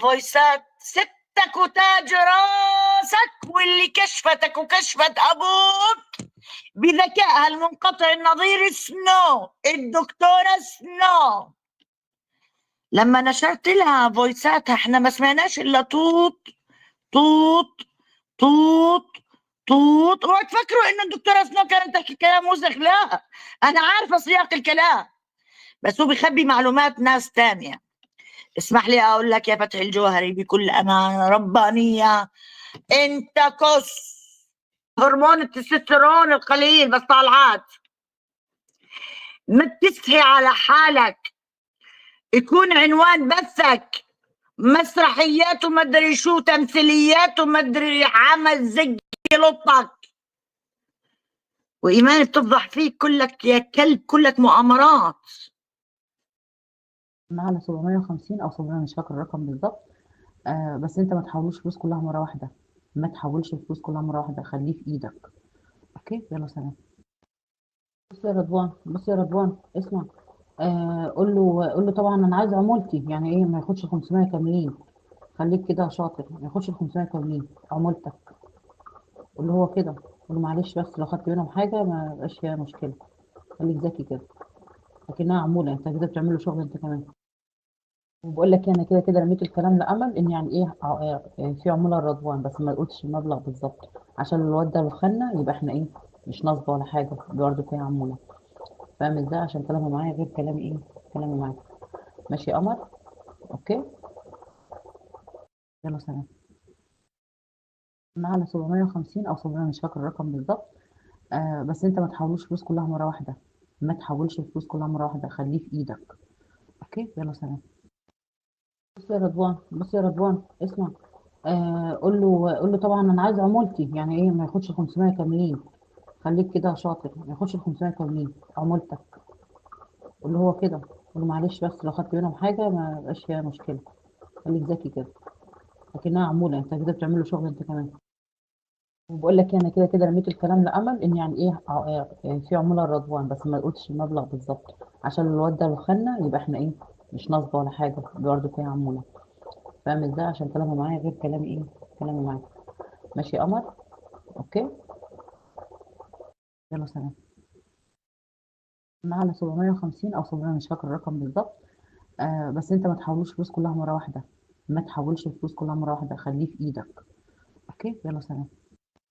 فويسات ستك وتاج راسك واللي كشفتك وكشفت ابوك بذكائها المنقطع النظير سنو الدكتورة سنو. لما نشرت لها فويساتها احنا ما سمعناش الا طوط طوط طوط طوط. اوعوا تفكروا انه الدكتورة سنو كانت تحكي كلام وسخ، لا انا عارفة سياق الكلام، بس هو بيخبي معلومات ناس تانية. اسمح لي اقول لك يا فتحي الجوهري بكل امانه ربانيه، انت كس هرمون التستوستيرون القليل بس طالعات، ما بتستحي على حالك يكون عنوان بثك مسرحيات وما ادري شو تمثيليات وما ادري عمل زق لطك، وايمان بتفضح فيك كلك يا كلب، كلك مؤامرات. على 750 او 700 مش فاكر الرقم بالظبط. بس انت ما تحولوش فلوس كلها مره واحده، ما تحولش الفلوس كلها مره واحده، خليه في ايدك. اوكي يلا سلام. بص يا رضوان اسمع. قول له طبعا انا عايز عمولتي، يعني ايه ما ياخدش 500 كاملين. خليك كده شاطر، ما ياخدش 500 كاملين عمولتك. قول له هو كده، قول له معلش بس لو خدت منهم حاجه ما يبقاش فيها مشكله. خليك ذكي كده، لكنها عموله انت كده بتعمل له شغل انت كمان. وبقول لك انا كده كده رميت الكلام لامل ان يعني ايه في عموله لرضوان، بس ما قلتش المبلغ بالظبط عشان الواد ده لو خدنا يبقى احنا ايه مش نصبه ولا حاجه، برضه فيها عموله. فاهم ازاي؟ عشان كلامه معايا غير كلامي ايه، كلامي معاك. ماشي يا قمر. اوكي يلا سلام. على 750 او 700 مش فاكر الرقم بالظبط. بس انت ما تحولوش فلوس كلها مره واحده، ما تحولش الفلوس كلها مره واحده، خليه في ايدك. اوكي يلا سلام. بص يا رضوان اسمع. قول له طبعا انا عايز عمولتي، يعني ايه ما ياخدش 500 كاملين. خليك كده شاطر، ما ياخدش 500 كاملين عمولتك. قول له هو كده، قول له معلش بس لو خدت منهم حاجه ما يبقاش فيها مشكله. خليك ذكي كده، لكنها عموله انت كده بتعمل له شغل انت كمان. وبقول لك انا كده كده رميت الكلام لامل ان يعني ايه في عموله لرضوان، بس ما قلتش المبلغ بالظبط عشان الواد ده لو خدنا يبقى احنا ايه مش نصبه ولا حاجه، برضه فيها عموله. فاهم ازاي؟ عشان كلامه معايا غير كلامي ايه، كلامي معاك. ماشي يا قمر. اوكي يلا سلام. على 750 او 700 مش فاكر الرقم بالظبط. بس انت ما تحولوش فلوس كلها مره واحده، ما تحولش الفلوس كلها مره واحده، خليه في ايدك. اوكي يلا سلام.